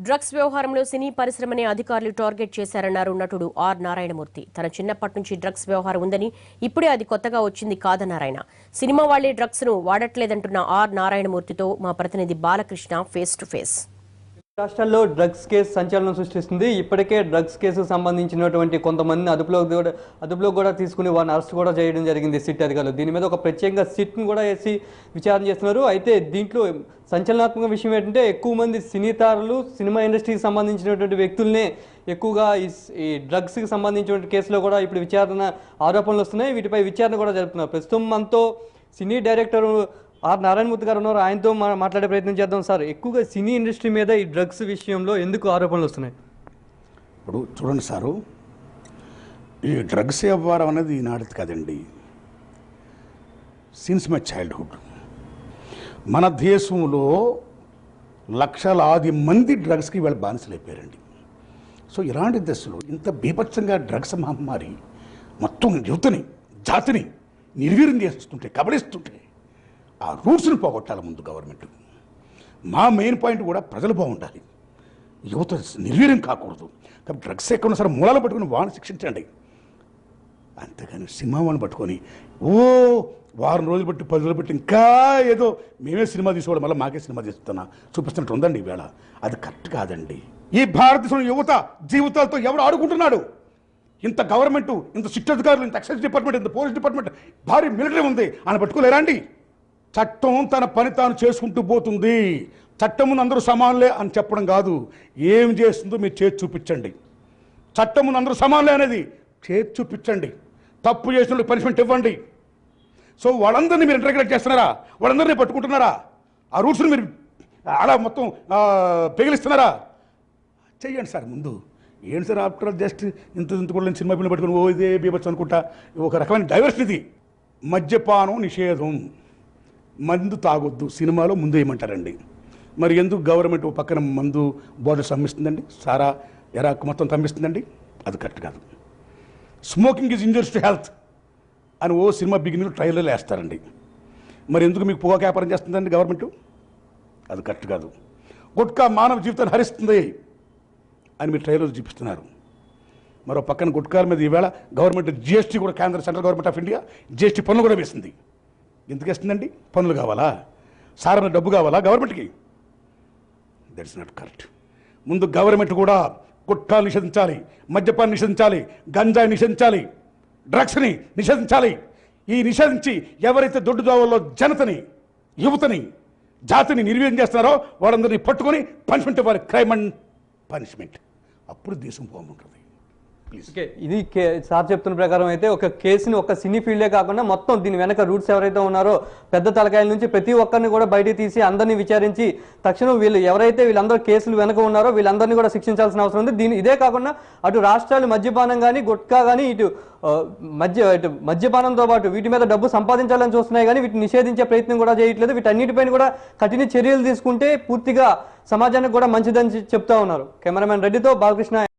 Drugs వ్యవహారంలో సినీ పరిశ్రమనే అధికారులు target చేశారన్నారు నటుడు ఆర్ నారాయణమూర్తి. తన చిన్నప్పటి నుంచి డ్రగ్స్ వ్యవహారం ఉందని, ఇప్పుడే అది కొత్తగా వచ్చింది కాదన్నారాయన. సినిమా వాళ్లే డ్రగ్స్ ను వాడట్లేదంటున్న ఆర్ నారాయణమూర్తితో మా ప్రతినిధి బాలకృష్ణ ఫేస్ టు ఫేస్. రాష్ట్రాల్లో డ్రగ్స్ కేసు సంచలనం సృష్టిస్తుంది. ఇప్పటికే డ్రగ్స్ కేసుకు సంబంధించినటువంటి కొంతమంది అదుపులో కూడా తీసుకుని వారిని అరెస్ట్ కూడా చేయడం జరిగింది సిట్ అధికారులు. దీని మీద ఒక ప్రత్యేకంగా సిట్ను కూడా వేసి విచారణ చేస్తున్నారు. అయితే దీంట్లో సంచలనాత్మక విషయం ఏంటంటే, ఎక్కువ మంది సినీ తారలు, సినిమా ఇండస్ట్రీకి సంబంధించినటువంటి వ్యక్తులనే ఎక్కువగా ఈ డ్రగ్స్కి సంబంధించినటువంటి కేసులో కూడా ఇప్పుడు విచారణ ఆరోపణలు వస్తున్నాయి. వీటిపై విచారణ కూడా జరుపుతున్నారు. ప్రస్తుతం మనతో సినీ డైరెక్టర్ ఆర్ నారాయణమూర్తి గారు ఉన్నారు. ఆయనతో మాట్లాడే ప్రయత్నం చేద్దాం. సార్, ఎక్కువగా సినీ ఇండస్ట్రీ మీద ఈ డ్రగ్స్ విషయంలో ఎందుకు ఆరోపణలు వస్తున్నాయి? ఇప్పుడు చూడండి సారు, ఈ డ్రగ్స్ వ్యవహారం అనేది ఈనాటిది కాదండి. సిన్స్ మై చైల్డ్హుడ్ మన దేశంలో లక్షలాది మంది డ్రగ్స్కి వీళ్ళ బానిసలు అయిపోయారండి. సో ఇలాంటి దశలో ఇంత బీభత్సంగా డ్రగ్స్ మహమ్మారి మొత్తం యువతని, జాతిని నిర్వీర్యం చేస్తుంటే, కబడిస్తుంటే ఆ రూట్స్ని పోగొట్టాలి ముందు గవర్నమెంట్. మా మెయిన్ పాయింట్ కూడా ప్రజలు బాగుండాలి, యువత నిర్వీర్యం కాకూడదు. కాబట్టి డ్రగ్స్ ఎక్కడ సరే మూలాలు పట్టుకుని వాళ్ళని శిక్షించండి. అంతేగాని సినిమా వాళ్ళని పట్టుకొని వారం రోజులు బట్టి 10 రోజులు బట్టి ఇంకా ఏదో మేమే సినిమా తీసుకోవడం వల్ల మాకే సినిమా చూపిస్తున్నట్టు ఉందండి. ఈవేళ అది కరెక్ట్ కాదండి. ఈ భారతదేశంలో యువత జీవితాలతో ఎవరు ఆడుకుంటున్నాడు? ఇంత గవర్నమెంట్, ఇంత సిట్ అధికారులు, ఇంత ఎక్సైజ్ డిపార్ట్మెంట్, ఇంత పోలీస్ డిపార్ట్మెంట్, భారీ మిలిటరీ ఉంది, ఆయన పట్టుకోలేరా అండి? చట్టం తన పని తాను చేసుకుంటూ పోతుంది. చట్టం ముందు అందరూ సమానులే అని చెప్పడం కాదు, ఏం చేస్తుందో మీరు చేసి చూపించండి. చట్టం ముందు అందరూ సమానులే అనేది చేసి చూపించండి. తప్పు చేసిన పనిష్మెంట్ ఇవ్వండి. సో వాళ్ళందరినీ మీరు ఇంటర్గ్రేట్ చేస్తున్నారా? వాళ్ళందరినీ పట్టుకుంటున్నారా? ఆ రూట్స్ని మీరు అలా మొత్తం పెగిలిస్తున్నారా? చెయ్యండి సార్. ముందు ఏంటి సార్, ఆఫ్టర్ జస్ట్ ఇంత కూడా సినిమా పిల్లలు పట్టుకుని ఇదే బీభత్సం అనుకుంటా, ఒక రకమైన డైవర్షన్ ఇది. మద్యపానం నిషేధం, మందు తాగొద్దు, సినిమాలో ముందు ఏమంటారండి? మరి ఎందుకు గవర్నమెంట్ పక్కన మందు బాటిల్స్ అమ్మిస్తుందండి? సారా ఎరాకు మొత్తం తమ్మిస్తుందండి? అది కరెక్ట్ కాదు. Smoking is injurious to health అని సినిమా బిగినింగ్లో ట్రైలర్లు వేస్తారండి. మరి ఎందుకు మీకు పొగాకు వ్యాపారం చేస్తుందండి గవర్నమెంట్? అది కరెక్ట్ కాదు. గుట్కా మానవ జీవితాన్ని హరిస్తుంది అని మీరు ట్రైలర్లు చూపిస్తున్నారు. మరో పక్కన గుట్కాల మీద ఈవేళ గవర్నమెంట్ జిఎస్టీ కూడా, central government of India GST పన్నులు కూడా వేసింది. ఎందుకు వేస్తుందండి? పన్నులు కావాలా? సారమైన డబ్బు కావాలా గవర్నమెంట్కి? That's not correct. ముందు గవర్నమెంట్ కూడా గుట్కాలు నిషేధించాలి, మద్యపాన్ని నిషేధించాలి, గంజాయి నిషేధించాలి, డ్రగ్స్ని నిషేధించాలి. ఈ నిషేధించి ఎవరైతే దొడ్డు దోవల్లో జనతని, యువతని, జాతిని నిర్వీర్యం చేస్తున్నారో వాళ్ళందరినీ పట్టుకొని పనిష్మెంట్ ఇవ్వాలి. Crime and punishment. అప్పుడు దేశం బాగుంటుంది. ఓకే, ఇది సార్ చెప్తున్న ప్రకారం అయితే ఒక కేసుని ఒక సినీ ఫీల్డే కాకుండా మొత్తం దీని వెనక రూట్స్ ఎవరైతే ఉన్నారో పెద్ద తలకాయల నుంచి ప్రతి ఒక్కరిని కూడా బయటికి తీసి అందరినీ విచారించి తక్షణం వీళ్ళందరూ కేసులు వెనక ఉన్నారో వీళ్ళందరినీ కూడా శిక్షించాల్సిన అవసరం ఉంది. ఇదే కాకుండా అటు రాష్ట్రాలు మద్యపానం కానీ, గుట్కా కానీ, ఇటు మద్యపానంతో పాటు వీటి మీద డబ్బు సంపాదించాలని చూస్తున్నాయి కానీ వీటిని నిషేధించే ప్రయత్నం కూడా చేయట్లేదు. వీటన్నిటిపైన కూడా కఠిన చర్యలు తీసుకుంటే పూర్తిగా సమాజానికి కూడా మంచిదని చెప్తా ఉన్నారు. కెమెరామెన్ రెడ్డితో బాలకృష్ణ.